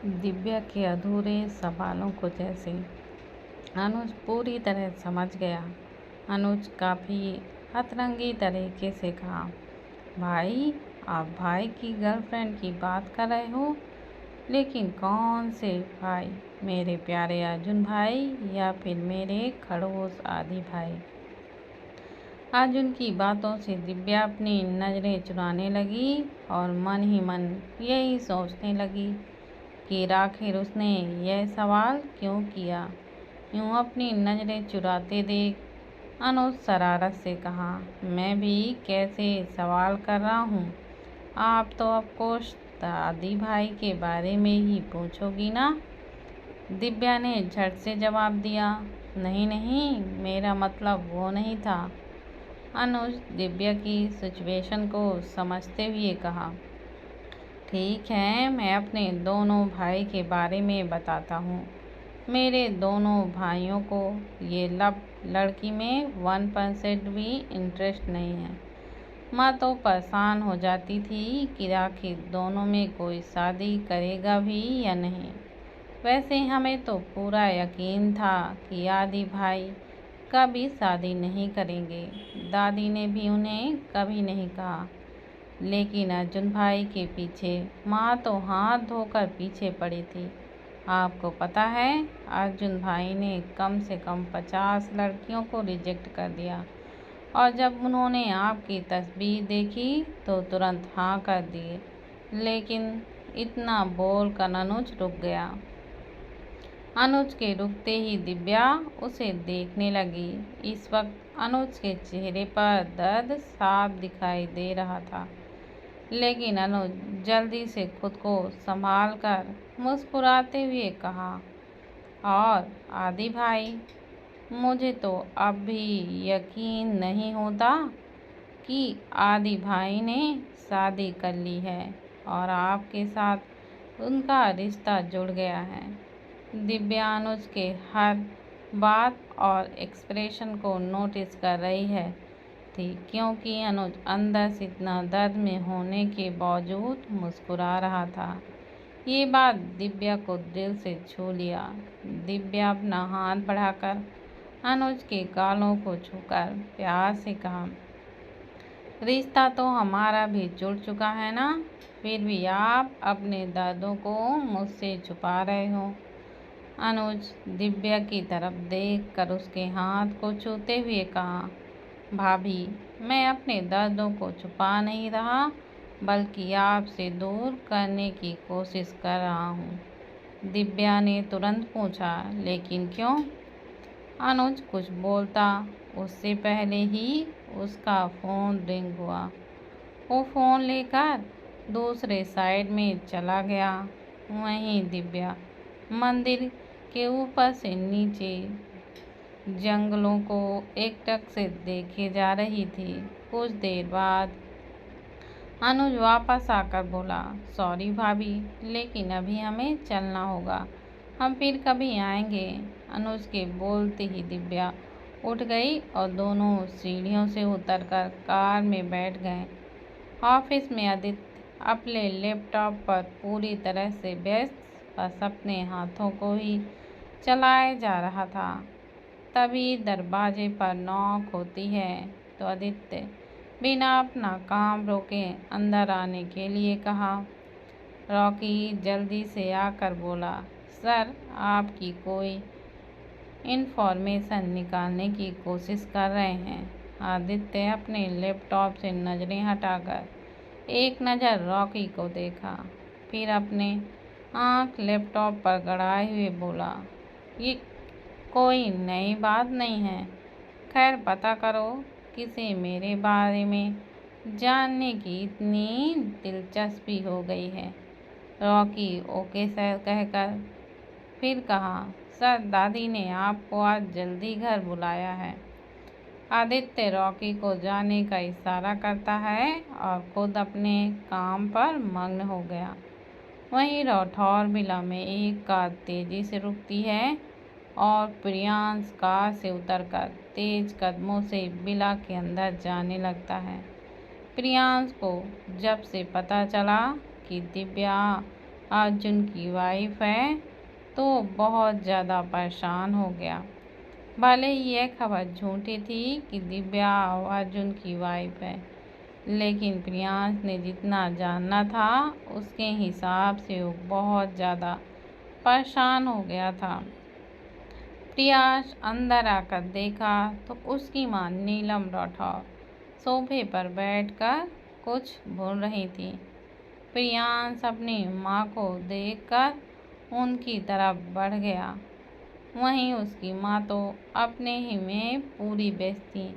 दिव्या के अधूरे सवालों को जैसे अनुज पूरी तरह समझ गया। अनुज काफ़ी अतरंगी तरीके से कहा, भाई, आप भाई की गर्लफ्रेंड की बात कर रहे हो? लेकिन कौन से भाई? मेरे प्यारे अर्जुन भाई या फिर मेरे खड़ूस आदि भाई? अर्जुन की बातों से दिव्या अपनी नज़रें चुराने लगी और मन ही मन यही सोचने लगी कि आखिर उसने यह सवाल क्यों किया। यूँ अपनी नज़रें चुराते देख अनुज शरारत से कहा, मैं भी कैसे सवाल कर रहा हूँ? आप तो ऑफकोर्स दादी भाई के बारे में ही पूछोगी ना? दिव्या ने झट से जवाब दिया, नहीं नहीं, मेरा मतलब वो नहीं था। अनुज दिव्या की सिचुएशन को समझते हुए कहा, ठीक है, मैं अपने दोनों भाई के बारे में बताता हूँ। मेरे दोनों भाइयों को ये लड़की में 1% भी इंटरेस्ट नहीं है। माँ तो परेशान हो जाती थी कि आखिर दोनों में कोई शादी करेगा भी या नहीं। वैसे हमें तो पूरा यकीन था कि आदि भाई कभी शादी नहीं करेंगे। दादी ने भी उन्हें कभी नहीं कहा। लेकिन अर्जुन भाई के पीछे माँ तो हाथ धोकर पीछे पड़ी थी। आपको पता है, अर्जुन भाई ने कम से कम 50 लड़कियों को रिजेक्ट कर दिया और जब उन्होंने आपकी तस्वीर देखी तो तुरंत हाँ कर दिए। लेकिन इतना बोल कर अनुज रुक गया। अनुज के रुकते ही दिव्या उसे देखने लगी। इस वक्त अनुज के चेहरे पर दर्द साफ दिखाई दे रहा था। लेकिन अनुज जल्दी से खुद को संभाल कर मुस्कुराते हुए कहा, और आदि भाई, मुझे तो अब भी यकीन नहीं होता कि आदि भाई ने शादी कर ली है और आपके साथ उनका रिश्ता जुड़ गया है। दिव्या अनुज के हर बात और एक्सप्रेशन को नोटिस कर रही है थी, क्योंकि अनुज अंदर से इतना दर्द में होने के बावजूद मुस्कुरा रहा था। ये बात दिव्या को दिल से छू लिया। दिव्या अपना हाथ बढ़ाकर अनुज के गालों को छूकर प्यार से कहा, रिश्ता तो हमारा भी जुड़ चुका है ना? फिर भी आप अपने दर्दों को मुझसे छुपा रहे हो। अनुज दिव्या की तरफ देखकर उसके हाथ को छूते हुए कहा, भाभी, मैं अपने दर्दों को छुपा नहीं रहा, बल्कि आपसे दूर करने की कोशिश कर रहा हूँ। दिव्या ने तुरंत पूछा, लेकिन क्यों? अनुज कुछ बोलता उससे पहले ही उसका फ़ोन रिंग हुआ। वो फ़ोन लेकर दूसरे साइड में चला गया। वहीं दिव्या मंदिर के ऊपर से नीचे जंगलों को एकटक से देखे जा रही थी। कुछ देर बाद अनुज वापस आकर बोला, सॉरी भाभी, लेकिन अभी हमें चलना होगा, हम फिर कभी आएंगे। अनुज के बोलते ही दिव्या उठ गई और दोनों सीढ़ियों से उतरकर कार में बैठ गए। ऑफिस में आदित्य अपने लैपटॉप पर पूरी तरह से व्यस्त, बस अपने हाथों को ही चलाए जा रहा था। तभी दरवाजे पर नॉक होती है तो आदित्य बिना अपना काम रोके अंदर आने के लिए कहा। रॉकी जल्दी से आकर बोला, सर, आपकी कोई इन्फॉर्मेशन निकालने की कोशिश कर रहे हैं। आदित्य अपने लैपटॉप से नज़रें हटाकर एक नज़र रॉकी को देखा, फिर अपने आँख लैपटॉप पर गड़ाए हुए बोला, ये कोई नई बात नहीं है। खैर, पता करो, किसे मेरे बारे में जानने की इतनी दिलचस्पी हो गई है? रॉकी ओके सर कहकर फिर कहा, सर, दादी ने आपको आज जल्दी घर बुलाया है। आदित्य रॉकी को जाने का इशारा करता है और खुद अपने काम पर मग्न हो गया। वहीं राठौर विला में एक कार तेजी से रुकती है और प्रियांश कार से उतरकर तेज कदमों से विला के अंदर जाने लगता है। प्रियांश को जब से पता चला कि दिव्या अर्जुन की वाइफ है तो बहुत ज़्यादा परेशान हो गया। भले ही यह खबर झूठी थी कि दिव्या अर्जुन की वाइफ है, लेकिन प्रियांश ने जितना जानना था उसके हिसाब से वो बहुत ज़्यादा परेशान हो गया था। प्रियांश अंदर आकर देखा तो उसकी माँ नीलम राठौर सोफे पर बैठकर कुछ भूल रही थी। प्रियांश अपनी माँ को देखकर उनकी तरफ बढ़ गया। वहीं उसकी माँ तो अपने ही में पूरी व्यस्त थी।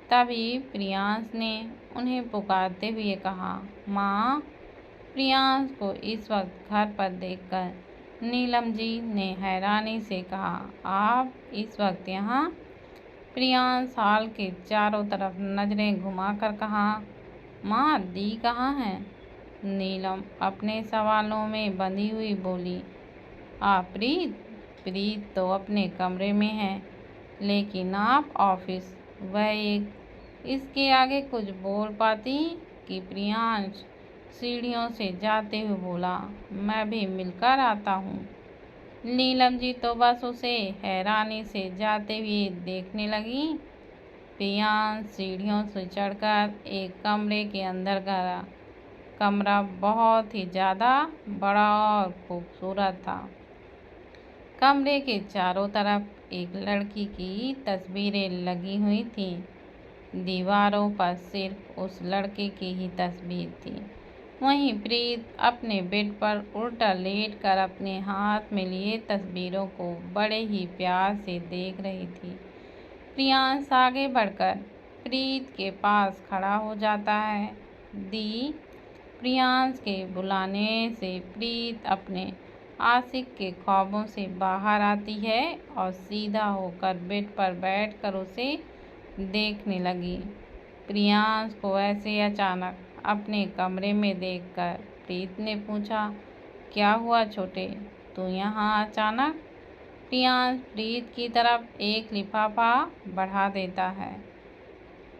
तभी प्रियांश ने उन्हें पुकारते हुए कहा, माँ। प्रियांश को इस वक्त घर पर देखकर नीलम जी ने हैरानी से कहा, आप इस वक्त यहाँ? प्रियांश हॉल के चारों तरफ नजरें घुमाकर कहा, माँ दी कहाँ है? नीलम अपने सवालों में बंधी हुई बोली, प्रीत तो अपने कमरे में है, लेकिन आप ऑफिस। वह इसके आगे कुछ बोल पाती कि प्रियांश सीढ़ियों से जाते हुए बोला, मैं भी मिलकर आता हूँ। नीलम जी तो बस उसे हैरानी से जाते हुए देखने लगी। प्रियांश सीढ़ियों से चढ़कर एक कमरे के अंदर गया। कमरा बहुत ही ज़्यादा बड़ा और खूबसूरत था। कमरे के चारों तरफ एक लड़की की तस्वीरें लगी हुई थीं। दीवारों पर सिर्फ उस लड़के की ही तस्वीर थी। वहीं प्रीत अपने बेड पर उल्टा लेटकर अपने हाथ में लिए तस्वीरों को बड़े ही प्यार से देख रही थी। प्रियांश आगे बढ़कर प्रीत के पास खड़ा हो जाता है। दी। प्रियांश के बुलाने से प्रीत अपने आशिक के ख्वाबों से बाहर आती है और सीधा होकर बेड पर बैठकर उसे देखने लगी। प्रियांश को ऐसे अचानक अपने कमरे में देखकर प्रीत ने पूछा, क्या हुआ छोटे, तू यहाँ अचानक? प्रियांश प्रीत की तरफ एक लिफाफा बढ़ा देता है।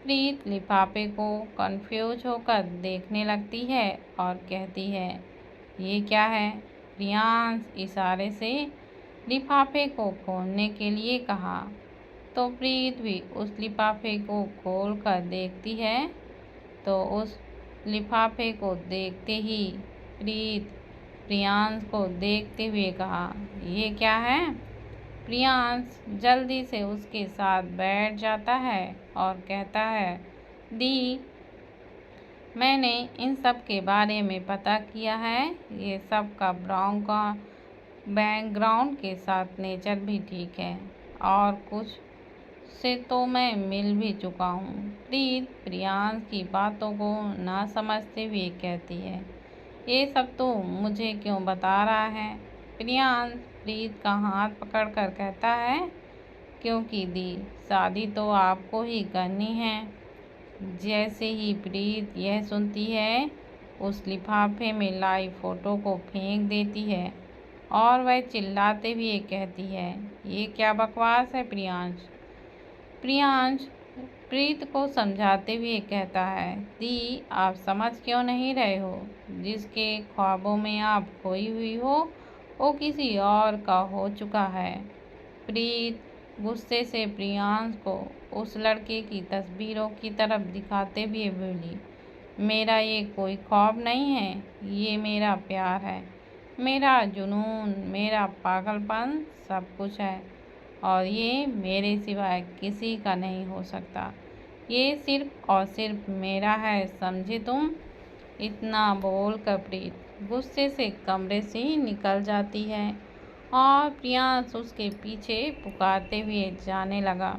प्रीत लिफाफे को कंफ्यूज होकर देखने लगती है और कहती है, ये क्या है? प्रियांश इशारे से लिफाफे को खोलने के लिए कहा तो प्रीत भी उस लिफाफे को खोल कर देखती है। तो उस लिफाफे को देखते ही प्रीत प्रियांश को देखते हुए कहा, ये क्या है? प्रियांश जल्दी से उसके साथ बैठ जाता है और कहता है, दी, मैंने इन सब के बारे में पता किया है। ये सब का बैकग्राउंड के साथ नेचर भी ठीक है और कुछ से तो मैं मिल भी चुका हूँ। प्रीत प्रियांश की बातों को ना समझते हुए कहती है, ये सब तो मुझे क्यों बता रहा है? प्रियांश प्रीत का हाथ पकड़कर कहता है, क्योंकि दी, शादी तो आपको ही करनी है। जैसे ही प्रीत यह सुनती है, उस लिफाफे में लाई फोटो को फेंक देती है और वह चिल्लाते हुए कहती है, ये क्या बकवास है प्रियांश? प्रियांश प्रीत को समझाते हुए कहता है, दी, आप समझ क्यों नहीं रहे हो? जिसके ख्वाबों में आप खोई हुई हो वो किसी और का हो चुका है। प्रीत गुस्से से प्रियांश को उस लड़के की तस्वीरों की तरफ दिखाते हुए बोली, मेरा ये कोई ख्वाब नहीं है, ये मेरा प्यार है, मेरा जुनून, मेरा पागलपन सब कुछ है और ये मेरे सिवाय किसी का नहीं हो सकता। ये सिर्फ और सिर्फ मेरा है, समझे तुम? इतना बोलकर प्रीत गुस्से से कमरे से निकल जाती है और प्रियांश उसके पीछे पुकारते हुए जाने लगा।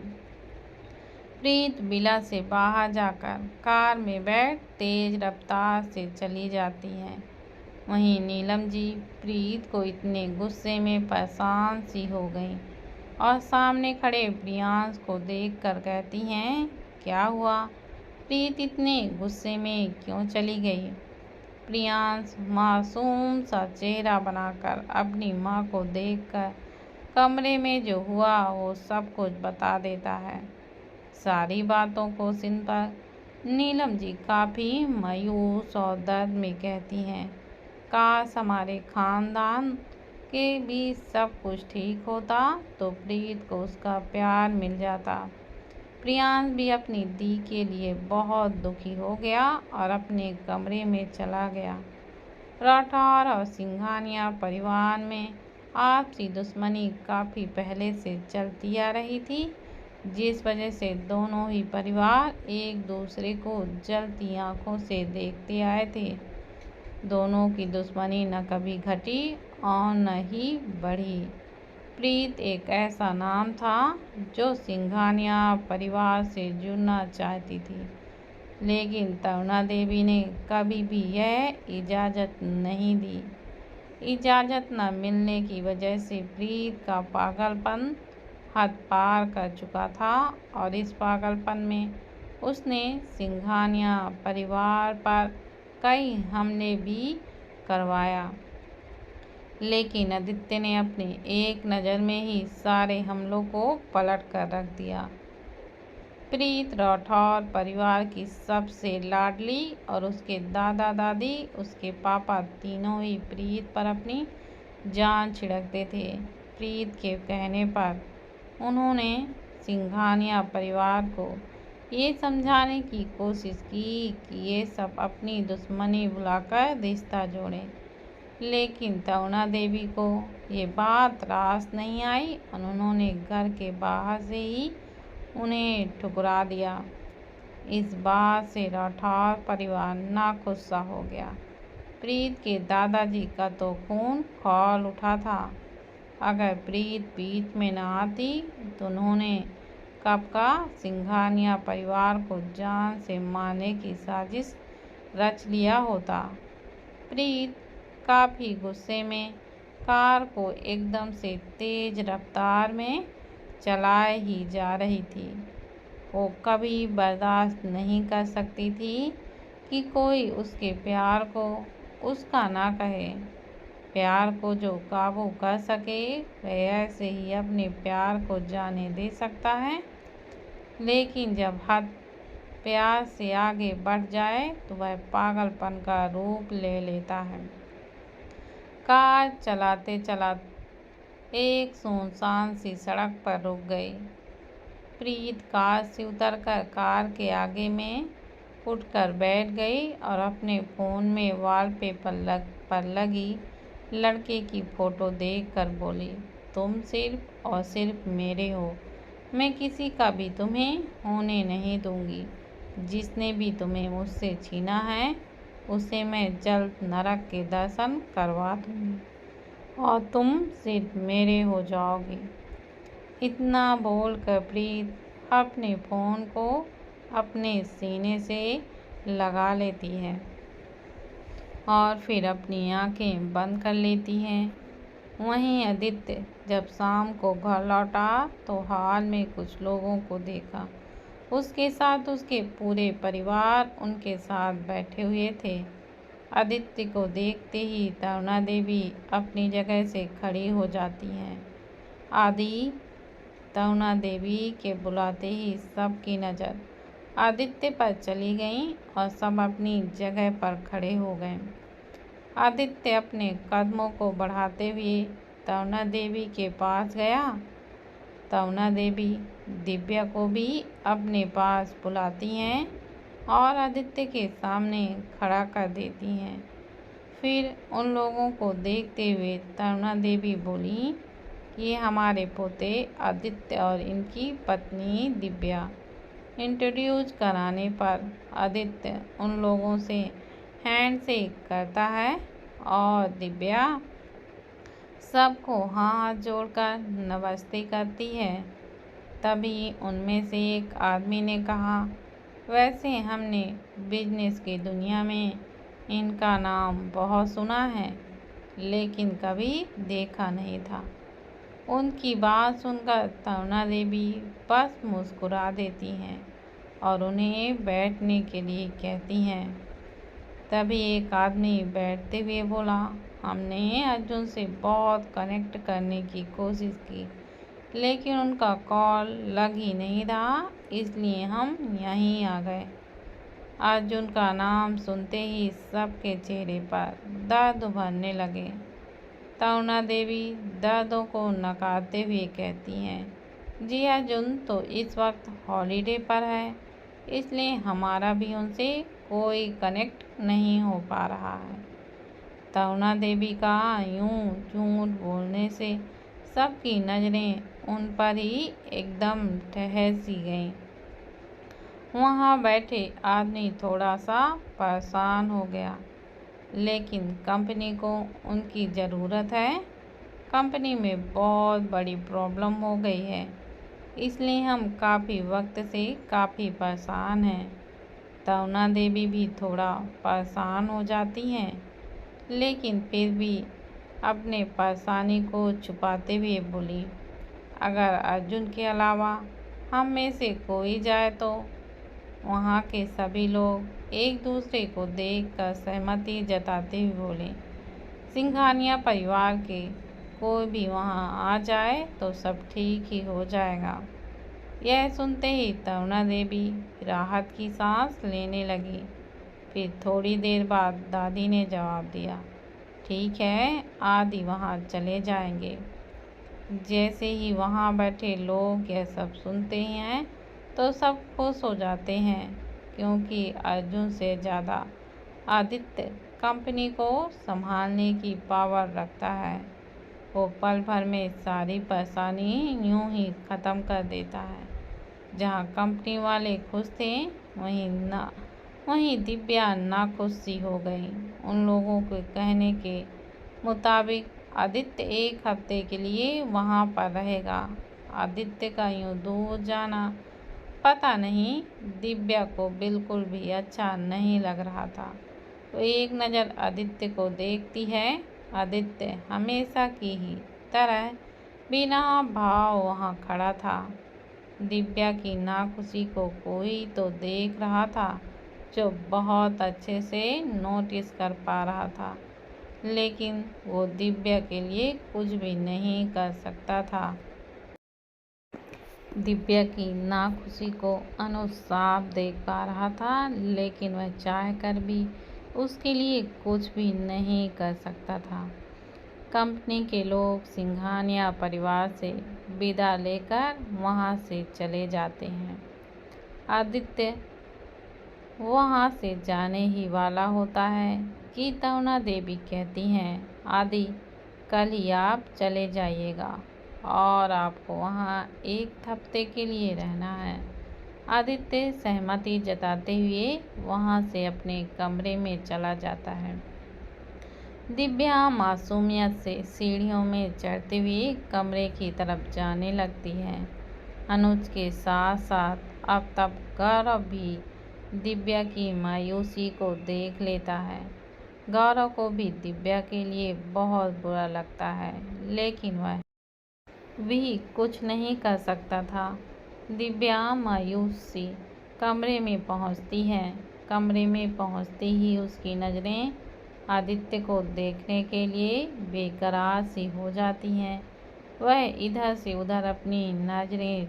प्रीत विला से बाहर जाकर कार में बैठ तेज रफ्तार से चली जाती है। वहीं नीलम जी प्रीत को इतने गुस्से में परेशान सी हो गई और सामने खड़े प्रियांश को देखकर कहती हैं, क्या हुआ? प्रीत इतने गुस्से में क्यों चली गई? प्रियांश मासूम सा चेहरा बनाकर अपनी माँ को देखकर कमरे में जो हुआ वो सब कुछ बता देता है। सारी बातों को सुनकर नीलम जी काफ़ी मायूस और दर्द में कहती हैं, काश हमारे खानदान के बीच सब कुछ ठीक होता तो प्रीत को उसका प्यार मिल जाता। प्रियांश भी अपनी दी के लिए बहुत दुखी हो गया और अपने कमरे में चला गया। राठौर और सिंघानिया परिवार में आपसी दुश्मनी काफ़ी पहले से चलती आ रही थी, जिस वजह से दोनों ही परिवार एक दूसरे को जलती आंखों से देखते आए थे। दोनों की दुश्मनी न कभी घटी और न ही बढ़ी। प्रीत एक ऐसा नाम था जो सिंघानिया परिवार से जुड़ना चाहती थी, लेकिन तरुणा देवी ने कभी भी यह इजाज़त नहीं दी। इजाज़त न मिलने की वजह से प्रीत का पागलपन हद पार कर चुका था और इस पागलपन में उसने सिंघानिया परिवार पर कई हमले भी करवाया। लेकिन आदित्य ने अपनी एक नज़र में ही सारे हमलों को पलट कर रख दिया। प्रीत राठौर परिवार की सबसे लाडली और उसके दादा दादी, उसके पापा तीनों ही प्रीत पर अपनी जान छिड़कते थे। प्रीत के कहने पर उन्होंने सिंघानिया परिवार को ये समझाने की कोशिश की कि ये सब अपनी दुश्मनी भुलाकर रिश्ता जोड़ें, लेकिन तरुणा देवी को ये बात रास नहीं आई और उन्होंने घर के बाहर से ही उन्हें ठुकरा दिया। इस बात से राठौर परिवार नाखुश सा हो गया। प्रीत के दादाजी का तो खून खौल उठा था। अगर प्रीत बीच में न आती तो उन्होंने कब का सिंघानिया परिवार को जान से मारने की साजिश रच लिया होता। प्रीत काफ़ी गुस्से में कार को एकदम से तेज रफ्तार में चलाए ही जा रही थी। वो कभी बर्दाश्त नहीं कर सकती थी कि कोई उसके प्यार को उसका ना कहे। प्यार को जो काबू कर सके वह ऐसे ही अपने प्यार को जाने दे सकता है, लेकिन जब हद प्यार से आगे बढ़ जाए तो वह पागलपन का रूप ले लेता है। कार चलाते चलाते एक सुनसान सी सड़क पर रुक गई। प्रीत कार से उतरकर कार के आगे में उठकर बैठ गई और अपने फ़ोन में वॉलपेपर पर लगी लड़के की फ़ोटो देखकर बोली, तुम सिर्फ और सिर्फ मेरे हो। मैं किसी का भी तुम्हें होने नहीं दूंगी। जिसने भी तुम्हें मुझसे छीना है उसे मैं जल्द नरक के दर्शन करवा दूंगी और तुम सिर्फ मेरे हो जाओगी। इतना बोलकर प्रीत अपने फ़ोन को अपने सीने से लगा लेती है और फिर अपनी आंखें बंद कर लेती है। वहीं आदित्य जब शाम को घर लौटा तो हॉल में कुछ लोगों को देखा। उसके साथ उसके पूरे परिवार उनके साथ बैठे हुए थे। आदित्य को देखते ही तरुणा देवी अपनी जगह से खड़ी हो जाती हैं। आदि, तरुणा देवी के बुलाते ही सबकी नज़र आदित्य पर चली गई और सब अपनी जगह पर खड़े हो गए। आदित्य अपने कदमों को बढ़ाते हुए तरुणा देवी के पास गया। तरुणा देवी दिव्या को भी अपने पास बुलाती हैं और आदित्य के सामने खड़ा कर देती हैं। फिर उन लोगों को देखते हुए तरुणा देवी बोली, ये हमारे पोते आदित्य और इनकी पत्नी दिव्या। इंट्रोड्यूस कराने पर आदित्य उन लोगों से हैंडशेक करता है और दिव्या सबको हाथ जोड़कर नमस्ते करती है। तभी उनमें से एक आदमी ने कहा, वैसे हमने बिजनेस की दुनिया में इनका नाम बहुत सुना है, लेकिन कभी देखा नहीं था। उनकी बात सुनकर तरुणा देवी बस मुस्कुरा देती हैं और उन्हें बैठने के लिए कहती हैं। तभी एक आदमी बैठते हुए बोला, हमने अर्जुन से बहुत कनेक्ट करने की कोशिश की, लेकिन उनका कॉल लग ही नहीं रहा, इसलिए हम यहीं आ गए। अर्जुन का नाम सुनते ही सबके चेहरे पर दर्द उभरने लगे। तरुणा देवी दर्दों को नकारते हुए कहती हैं, जी अर्जुन तो इस वक्त हॉलीडे पर है, इसलिए हमारा भी उनसे कोई कनेक्ट नहीं हो पा रहा है। तरुणा देवी का यूं झूठ बोलने से सबकी नज़रें उन पर ही एकदम ठहर सी गईं। वहाँ बैठे आदमी थोड़ा सा परेशान हो गया, लेकिन कंपनी को उनकी ज़रूरत है। कंपनी में बहुत बड़ी प्रॉब्लम हो गई है, इसलिए हम काफ़ी वक्त से काफ़ी परेशान हैं। तरुणा देवी भी थोड़ा परेशान हो जाती हैं, लेकिन फिर भी अपने परेशानी को छुपाते हुए बोली, अगर अर्जुन के अलावा हम में से कोई जाए तो। वहाँ के सभी लोग एक दूसरे को देखकर सहमति जताते हुए बोले, सिंघानिया परिवार के कोई भी वहाँ आ जाए तो सब ठीक ही हो जाएगा। यह सुनते ही तरुणा देवी राहत की सांस लेने लगी। फिर थोड़ी देर बाद दादी ने जवाब दिया, ठीक है, आदि वहाँ चले जाएंगे। जैसे ही वहाँ बैठे लोग यह सब सुनते हैं तो सब खुश हो जाते हैं, क्योंकि अर्जुन से ज़्यादा आदित्य कंपनी को संभालने की पावर रखता है। वो पल भर में सारी परेशानी यूं ही ख़त्म कर देता है। जहाँ कंपनी वाले खुश थे, वहीं दिव्या नाखुश सी हो गई। उन लोगों के कहने के मुताबिक आदित्य 1 हफ्ते के लिए वहाँ पर रहेगा। आदित्य का यूँ दूर जाना पता नहीं दिव्या को बिल्कुल भी अच्छा नहीं लग रहा था। तो एक नज़र आदित्य को देखती है। आदित्य हमेशा की ही तरह बिना भाव वहाँ खड़ा था। दिव्या की नाखुशी को कोई तो देख रहा था, जो बहुत अच्छे से नोटिस कर पा रहा था, लेकिन वो दिव्या के लिए कुछ भी नहीं कर सकता था। दिव्या की नाखुशी को अनुज साफ देख पा रहा था, लेकिन वह चाह कर भी उसके लिए कुछ भी नहीं कर सकता था। कंपनी के लोग सिंघानिया परिवार से विदा लेकर वहाँ से चले जाते हैं। आदित्य वहाँ से जाने ही वाला होता है कि तरुणा देवी कहती हैं, आदि कल ही आप चले जाइएगा और आपको वहाँ 1 हफ्ते के लिए रहना है। आदित्य सहमति जताते हुए वहाँ से अपने कमरे में चला जाता है। दिव्या मासूमियत से सीढ़ियों में चढ़ते हुए कमरे की तरफ जाने लगती है। अनुज के साथ साथ अब तब गौरव भी दिव्या की मायूसी को देख लेता है। गौरव को भी दिव्या के लिए बहुत बुरा लगता है, लेकिन वह भी कुछ नहीं कर सकता था। दिव्या मायूस सी कमरे में पहुंचती है। कमरे में पहुंचते ही उसकी नज़रें आदित्य को देखने के लिए बेकरार सी हो जाती हैं। वह इधर से उधर अपनी नज़रें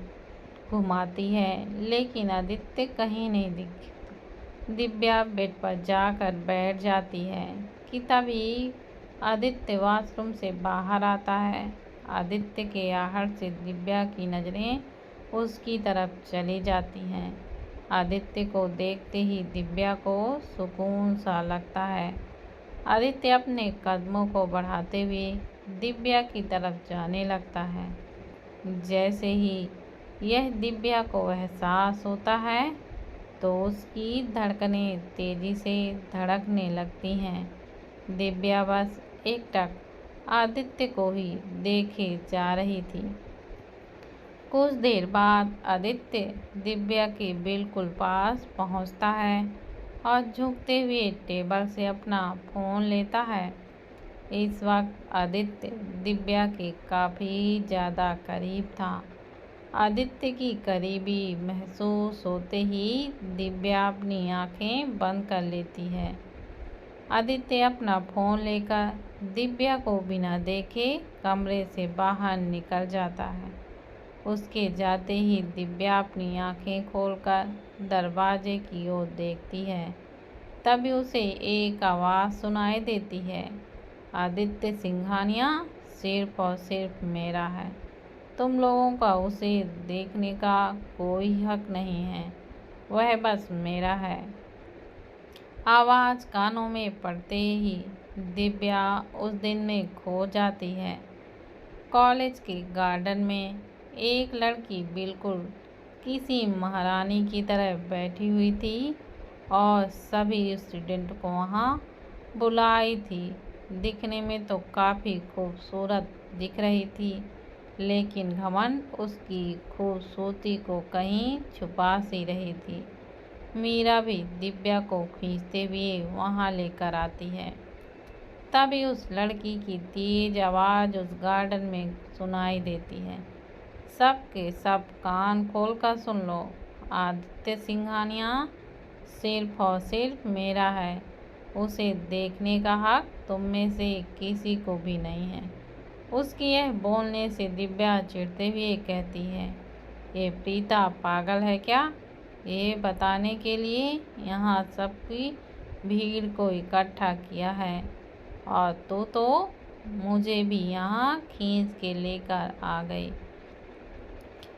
घुमाती है, लेकिन आदित्य कहीं नहीं दिखता। दिव्या बेड पर जाकर बैठ जाती है कि तभी आदित्य वॉशरूम से बाहर आता है। आदित्य के आहट से दिव्या की नज़रें उसकी तरफ चली जाती हैं। आदित्य को देखते ही दिव्या को सुकून सा लगता है। आदित्य अपने कदमों को बढ़ाते हुए दिव्या की तरफ जाने लगता है। जैसे ही यह दिव्या को एहसास होता है तो उसकी धड़कनें तेज़ी से धड़कने लगती हैं। दिव्या बस एकटक आदित्य को ही देखे जा रही थी। कुछ देर बाद आदित्य दिव्या के बिल्कुल पास पहुंचता है और झुकते हुए टेबल से अपना फ़ोन लेता है। इस वक्त आदित्य दिव्या के काफ़ी ज़्यादा करीब था। आदित्य की करीबी महसूस होते ही दिव्या अपनी आंखें बंद कर लेती है। आदित्य अपना फ़ोन लेकर दिव्या को बिना देखे कमरे से बाहर निकल जाता है। उसके जाते ही दिव्या अपनी आंखें खोलकर दरवाजे की ओर देखती है। तभी उसे एक आवाज़ सुनाई देती है, आदित्य सिंघानिया सिर्फ और सिर्फ मेरा है। तुम लोगों का उसे देखने का कोई हक नहीं है, वह बस मेरा है। आवाज़ कानों में पड़ते ही दिव्या उस दिन में खो जाती है। कॉलेज के गार्डन में एक लड़की बिल्कुल किसी महारानी की तरह बैठी हुई थी और सभी स्टूडेंट को वहाँ बुलाई थी। दिखने में तो काफ़ी खूबसूरत दिख रही थी, लेकिन घमंड उसकी खूबसूरती को कहीं छुपा सी रही थी। मीरा भी दिव्या को खींचते हुए वहाँ लेकर आती है। तभी उस लड़की की तेज आवाज़ उस गार्डन में सुनाई देती है, सब के सब कान खोलकर सुन लो, आदित्य सिंघानिया सिर्फ और सिर्फ मेरा है। उसे देखने का हक तुम में से किसी को भी नहीं है। उसकी यह बोलने से दिव्या चिढ़ते हुए कहती है, ये प्रीता पागल है क्या? ये बताने के लिए यहाँ सबकी भीड़ को इकट्ठा किया है और तू तो मुझे भी यहाँ खींच के लेकर आ गई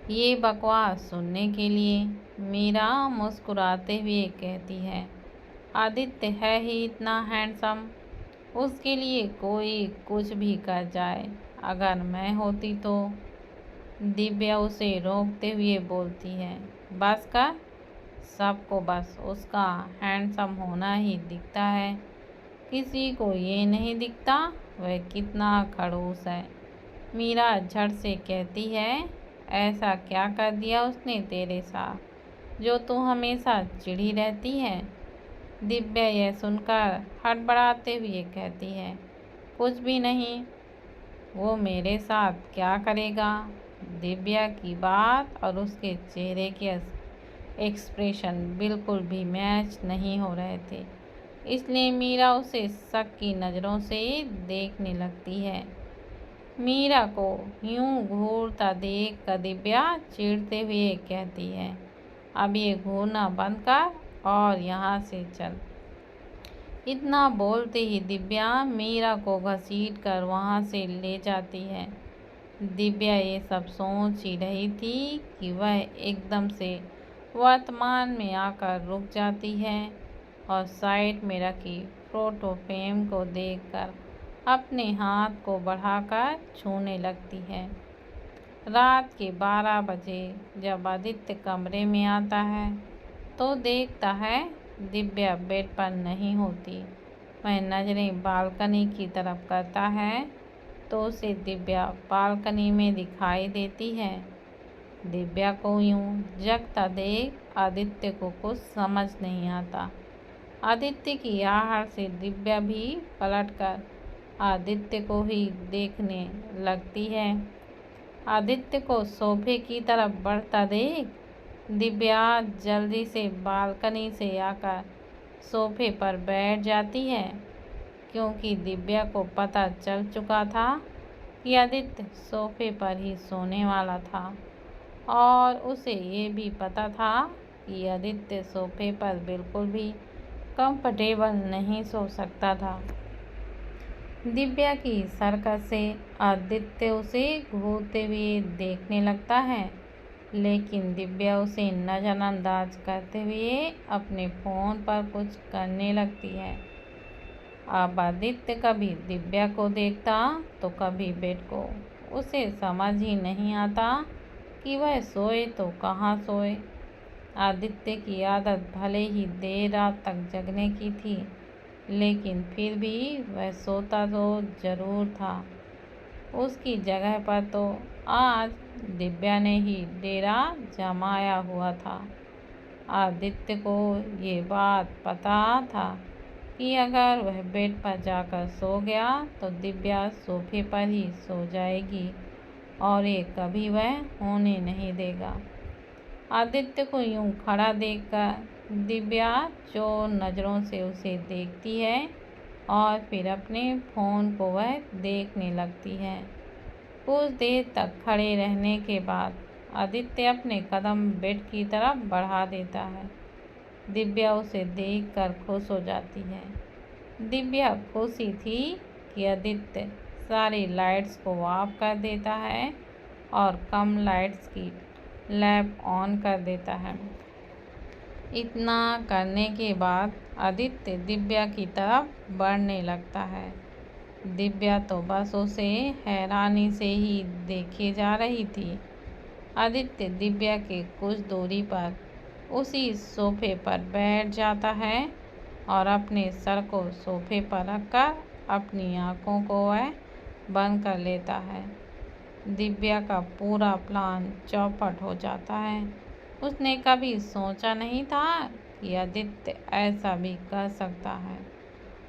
ये बकवास सुनने के लिए। मीरा मुस्कुराते हुए कहती है, आदित्य है ही इतना हैंडसम, उसके लिए कोई कुछ भी कर जाए। अगर मैं होती तो। दिव्या उसे रोकते हुए बोलती है, बस कर, सबको बस उसका हैंडसम होना ही दिखता है, किसी को ये नहीं दिखता वह कितना खड़ूस है। मीरा झट से कहती है, ऐसा क्या कर दिया उसने तेरे साथ जो तू हमेशा चिढ़ी रहती है? दिव्या यह सुनकर हड़बड़ाते हुए कहती है, कुछ भी नहीं, वो मेरे साथ क्या करेगा? दिव्या की बात और उसके चेहरे के एक्सप्रेशन बिल्कुल भी मैच नहीं हो रहे थे, इसलिए मीरा उसे शक की नज़रों से देखने लगती है। मीरा को यूं घूरता देख कर दिव्या चिढ़ते हुए कहती है, अब ये घूरना बंद कर और यहाँ से चल। इतना बोलते ही दिव्या मीरा को घसीट कर वहाँ से ले जाती है। दिव्या ये सब सोच ही रही थी कि वह एकदम से वर्तमान में आकर रुक जाती है और साइड में रखी फोटो फ्रेम को देखकर अपने हाथ को बढ़ाकर छूने लगती है। रात के 12 बजे जब आदित्य कमरे में आता है तो देखता है दिव्या बेड पर नहीं होती। वह नज़रें बालकनी की तरफ करता है तो उसे दिव्या बालकनी में दिखाई देती है। दिव्या को यूं जगता देख आदित्य को कुछ समझ नहीं आता। आदित्य की आहट से दिव्या भी पलटकर आदित्य को ही देखने लगती है। आदित्य को सोफे की तरफ बढ़ता देख दिव्या जल्दी से बालकनी से आकर सोफे पर बैठ जाती है, क्योंकि दिव्या को पता चल चुका था कि आदित्य सोफे पर ही सोने वाला था और उसे ये भी पता था कि आदित्य सोफे पर बिल्कुल भी कंफर्टेबल नहीं सो सकता था। दिव्या की हरकत से आदित्य उसे घूरते हुए देखने लगता है, लेकिन दिव्या उसे नज़रअंदाज करते हुए अपने फ़ोन पर कुछ करने लगती है। अब आदित्य कभी दिव्या को देखता तो कभी बेड को। उसे समझ ही नहीं आता कि वह सोए तो कहाँ सोए। आदित्य की आदत भले ही देर रात तक जगने की थी, लेकिन फिर भी वह सोता तो ज़रूर था। उसकी जगह पर तो आज दिव्या ने ही डेरा जमाया हुआ था। आदित्य को ये बात पता था कि अगर वह बेड पर जाकर सो गया तो दिव्या सोफे पर ही सो जाएगी और ये कभी वह होने नहीं देगा। आदित्य को यूं खड़ा देखकर दिव्या चोर नज़रों से उसे देखती है और फिर अपने फ़ोन को वह देखने लगती है। कुछ देर तक खड़े रहने के बाद आदित्य अपने कदम बेड की तरफ बढ़ा देता है। दिव्या उसे देखकर खुश हो जाती है। दिव्या खुशी थी कि आदित्य सारी लाइट्स को ऑफ कर देता है और कम लाइट्स की लैंप ऑन कर देता है। इतना करने के बाद आदित्य दिव्या की तरफ बढ़ने लगता है। दिव्या तो बस उसे हैरानी से ही देखे जा रही थी। आदित्य दिव्या के कुछ दूरी पर उसी सोफे पर बैठ जाता है और अपने सर को सोफे पर रखकर अपनी आंखों को वह बंद कर लेता है। दिव्या का पूरा प्लान चौपट हो जाता है। उसने कभी सोचा नहीं था कि आदित्य ऐसा भी कर सकता है।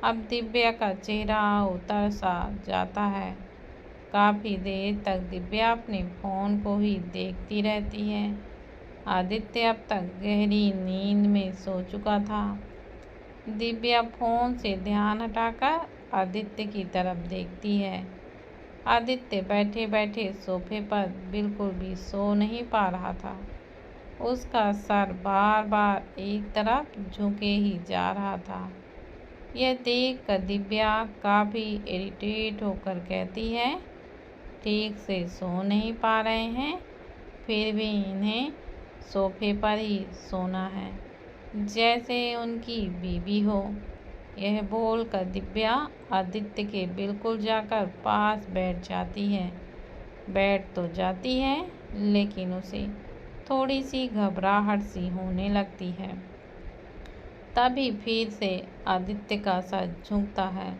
अब दिव्या का चेहरा उतर सा जाता है। काफ़ी देर तक दिव्या अपने फ़ोन को ही देखती रहती है। आदित्य अब तक गहरी नींद में सो चुका था। दिव्या फ़ोन से ध्यान हटाकर आदित्य की तरफ देखती है। आदित्य बैठे बैठे सोफे पर बिल्कुल भी सो नहीं पा रहा था। उसका सर बार बार एक तरफ झुके ही जा रहा था। यह देखकर दिव्या काफ़ी इरिटेट होकर कहती है, ठीक से सो नहीं पा रहे हैं, फिर भी इन्हें सोफे पर ही सोना है, जैसे उनकी बीवी हो। यह बोलकर दिव्या आदित्य के बिल्कुल जाकर पास बैठ जाती है। बैठ तो जाती है, लेकिन उसे थोड़ी सी घबराहट सी होने लगती है। तभी फिर से आदित्य का सर झुकता है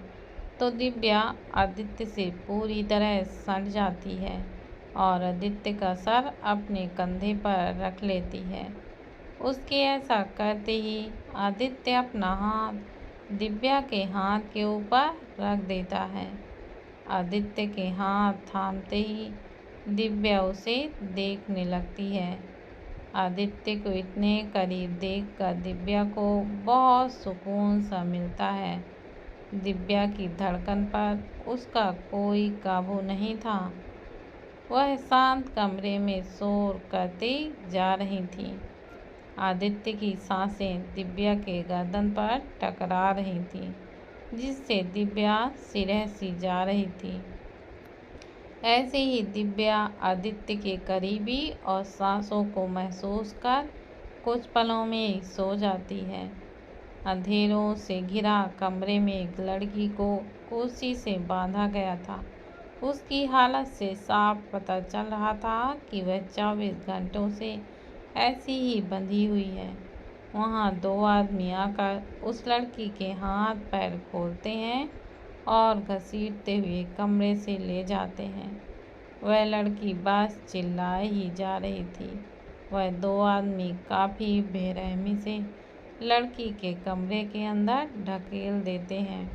तो दिव्या आदित्य से पूरी तरह सट जाती है और आदित्य का सर अपने कंधे पर रख लेती है। उसके ऐसा करते ही आदित्य अपना हाथ दिव्या के हाथ के ऊपर रख देता है। आदित्य के हाथ थामते ही दिव्या उसे देखने लगती है। आदित्य को इतने करीब देखकर दिव्या को बहुत सुकून सा मिलता है। दिव्या की धड़कन पर उसका कोई काबू नहीं था। वह शांत कमरे में शोर करती जा रही थी। आदित्य की सांसें दिव्या के गर्दन पर टकरा रही थी, जिससे दिव्या सिरह सी जा रही थी। ऐसे ही दिव्या आदित्य के करीबी और सांसों को महसूस कर कुछ पलों में ही सो जाती है। अंधेरों से घिरा कमरे में एक लड़की को कुर्सी से बांधा गया था। उसकी हालत से साफ पता चल रहा था कि वह 24 घंटों से ऐसी ही बंधी हुई है। वहाँ दो आदमी आकर उस लड़की के हाथ पैर खोलते हैं और घसीटते हुए कमरे से ले जाते हैं। वह लड़की बस चिल्लाए ही जा रही थी। वह दो आदमी काफ़ी बेरहमी से लड़की के कमरे के अंदर ढकेल देते हैं।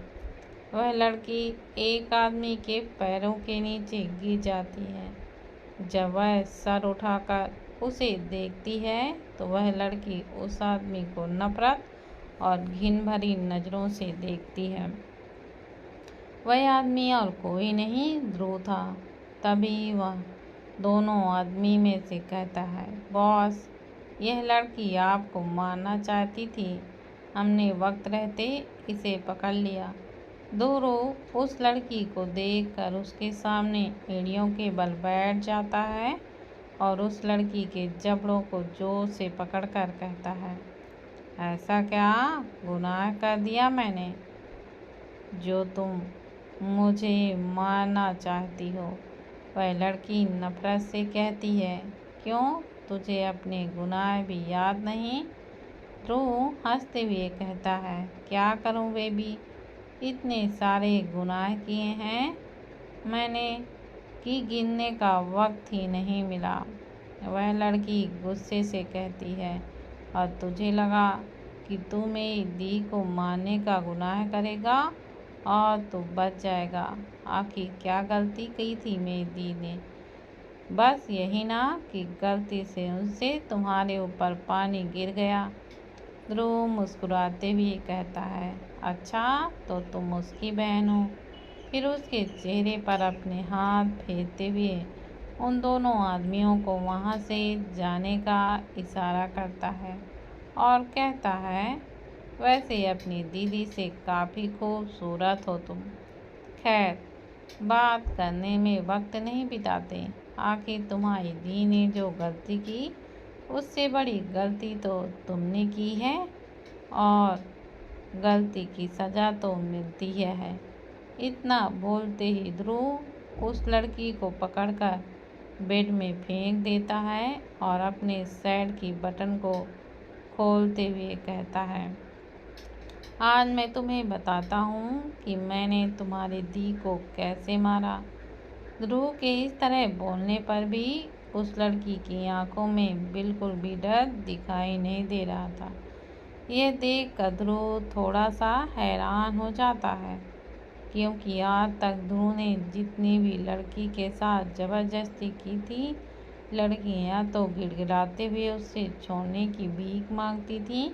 वह लड़की एक आदमी के पैरों के नीचे गिर जाती है। जब वह सर उठाकर उसे देखती है तो वह लड़की उस आदमी को नफरत और घिन भरी नज़रों से देखती है। वह आदमी और कोई नहीं, ध्रुव था। तभी वह दोनों आदमी में से कहता है, बॉस, यह लड़की आपको मारना चाहती थी। हमने वक्त रहते इसे पकड़ लिया। ध्रुव उस लड़की को देखकर उसके सामने एड़ियों के बल बैठ जाता है और उस लड़की के जबड़ों को जोर से पकड़कर कहता है, ऐसा क्या गुनाह कर दिया मैंने जो तुम मुझे मारना चाहती हो? वह लड़की नफरत से कहती है, क्यों, तुझे अपने गुनाह भी याद नहीं? ध्रुव हंसते हुए कहता है, क्या करूं बेबी, इतने सारे गुनाह किए हैं मैंने कि गिनने का वक्त ही नहीं मिला। वह लड़की गुस्से से कहती है, और तुझे लगा कि तू मेरी दी को मारने का गुनाह करेगा और तू बच जाएगा। आखिर क्या गलती की थी मेरी दी ने? बस यही ना कि गलती से उनसे तुम्हारे ऊपर पानी गिर गया। ध्रुव मुस्कुराते हुए कहता है, अच्छा तो तुम उसकी बहन हो? फिर उसके चेहरे पर अपने हाथ फेरते हुए उन दोनों आदमियों को वहाँ से जाने का इशारा करता है और कहता है, वैसे अपनी दीदी से काफ़ी खूबसूरत हो तुम। खैर, बात करने में वक्त नहीं बिताते। आखिर तुम्हारी दी ने जो गलती की, उससे बड़ी गलती तो तुमने की है और गलती की सज़ा तो मिलती है। इतना बोलते ही ध्रुव उस लड़की को पकड़कर बेड में फेंक देता है और अपने शर्ट की बटन को खोलते हुए कहता है, आज मैं तुम्हें बताता हूँ कि मैंने तुम्हारी दी को कैसे मारा। ध्रुव के इस तरह बोलने पर भी उस लड़की की आंखों में बिल्कुल भी डर दिखाई नहीं दे रहा था। यह देखकर ध्रुव थोड़ा सा हैरान हो जाता है, क्योंकि आज तक ध्रुव ने जितनी भी लड़की के साथ ज़बरदस्ती की थी, लड़की या तो गिड़गिड़ाते हुए उससे छोड़ने की भीख मांगती थी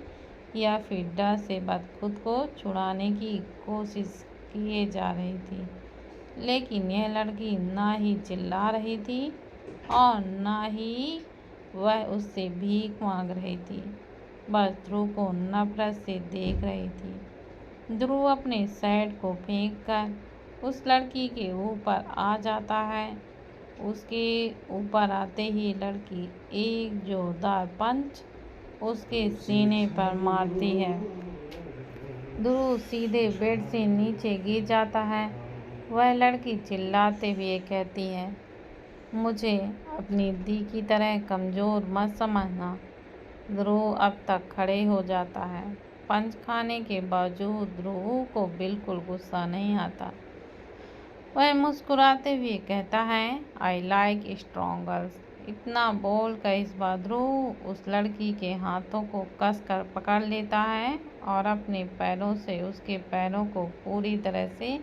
या फिर डर से बस खुद को छुड़ाने की कोशिश किए जा रही थी। लेकिन यह लड़की ना ही चिल्ला रही थी और ना ही वह उससे भीख मांग रही थी, बस ध्रुव को नफरत से देख रही थी। ध्रुव अपने शर्ट को फेंककर उस लड़की के ऊपर आ जाता है। उसके ऊपर आते ही लड़की एक जोरदार पंच उसके सीने पर मारती है। ध्रुव सीधे बेड से नीचे गिर जाता है। वह लड़की चिल्लाते हुए कहती है, मुझे अपनी दी की तरह कमज़ोर मत समझना। ध्रुव अब तक खड़े हो जाता है। पंच खाने के बावजूद ध्रुव को बिल्कुल गुस्सा नहीं आता। वह मुस्कुराते हुए कहता है, आई लाइक स्ट्रॉन्ग गर्ल्स। इतना बोलकर इस बार ध्रुव उस लड़की के हाथों को कसकर पकड़ लेता है और अपने पैरों से उसके पैरों को पूरी तरह से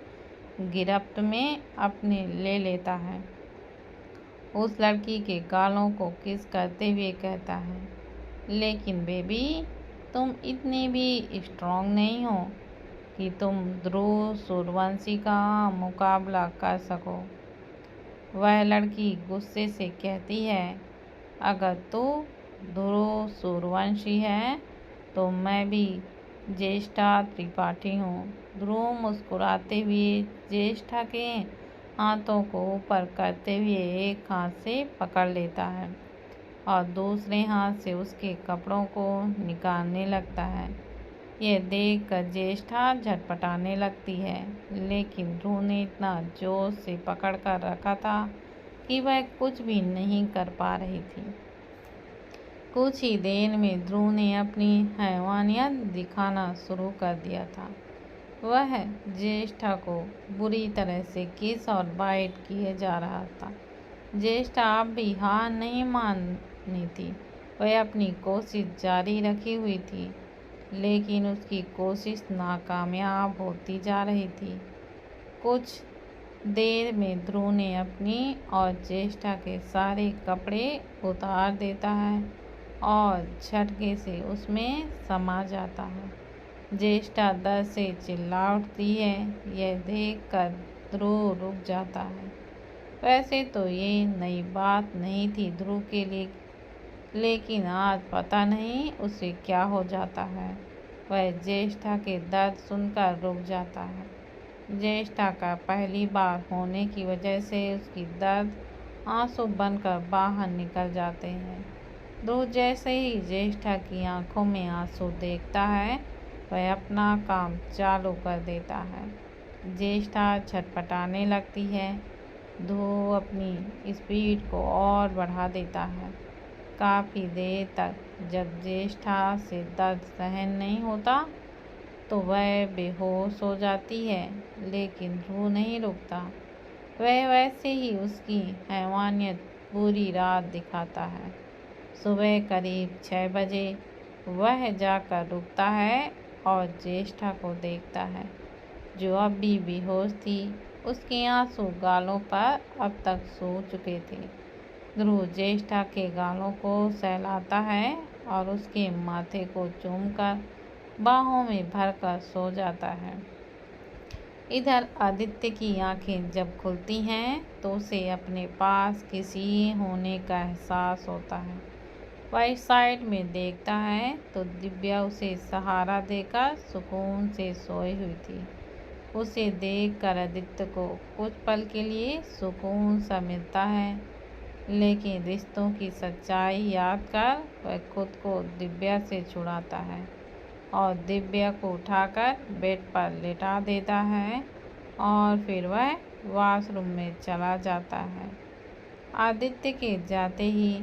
गिरफ्त में अपने ले लेता है। उस लड़की के गालों को किस करते हुए कहता है, लेकिन बेबी, तुम इतनी भी स्ट्रॉन्ग नहीं हो कि तुम ध्रुव सूर्यवंशी का मुकाबला कर सको। वह लड़की गुस्से से कहती है, अगर तू ध्रुव सूर्यवंशी है तो मैं भी ज्येष्ठा त्रिपाठी हूँ। ध्रुव मुस्कुराते हुए ज्येष्ठा के हाथों को ऊपर करते हुए एक हाथ से पकड़ लेता है और दूसरे हाथ से उसके कपड़ों को निकालने लगता है। यह देखकर ज्येष्ठा झटपटाने लगती है, लेकिन ध्रुव ने इतना जोर से पकड़ कर रखा था कि वह कुछ भी नहीं कर पा रही थी। कुछ ही देर में ध्रुव ने अपनी हैवानियत दिखाना शुरू कर दिया था। वह ज्येष्ठा को बुरी तरह से किस और बाइट किए जा रहा था। ज्येष्ठा अब भी हार नहीं मानी थी। वह अपनी कोशिश जारी रखी हुई थी, लेकिन उसकी कोशिश नाकामयाब होती जा रही थी। कुछ देर में ध्रुव ने अपनी और ज्येष्ठा के सारे कपड़े उतार देता है और झटके से उसमें समा जाता है। ज्येष्ठा दर्द से चिल्ला उठती है। यह देखकर ध्रुव रुक जाता है। वैसे तो ये नई बात नहीं थी ध्रुव के लिए, लेकिन आज पता नहीं उसे क्या हो जाता है। वह ज्येष्ठा के दर्द सुनकर रुक जाता है। ज्येष्ठा का पहली बार होने की वजह से उसकी दर्द आंसू बनकर बाहर निकल जाते हैं। ध्रुव जैसे ही ज्येष्ठा की आंखों में आंसू देखता है, वह अपना काम चालू कर देता है। ज्येष्ठा छटपटाने लगती है। ध्रुव अपनी स्पीड को और बढ़ा देता है। काफ़ी देर तक जब ज्येष्ठा से दर्द सहन नहीं होता तो वह बेहोश हो जाती है, लेकिन ध्रुव नहीं रुकता। वह वैसे ही उसकी हैवानियत पूरी रात दिखाता है। सुबह करीब 6 बजे वह जाकर रुकता है और ज्येष्ठा को देखता है, जो अब भी बेहोश थी। उसके आंसू गालों पर अब तक सूख चुके थे। ध्रुव ज्येष्ठा के गालों को सहलाता है और उसके माथे को चूमकर बाहों में भरकर सो जाता है। इधर आदित्य की आंखें जब खुलती हैं तो उसे अपने पास किसी होने का एहसास होता है। वह इस साइड में देखता है तो दिव्या उसे सहारा देकर सुकून से सोई हुई थी। उसे देखकर आदित्य को कुछ पल के लिए सुकून सा मिलता है, लेकिन रिश्तों की सच्चाई याद कर वह खुद को दिव्या से छुड़ाता है और दिव्या को उठाकर बेड पर लेटा देता है और फिर वह वॉशरूम में चला जाता है। आदित्य के जाते ही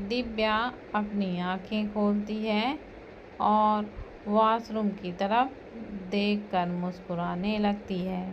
दिव्या अपनी आंखें खोलती है और वॉशरूम की तरफ देखकर मुस्कुराने लगती है।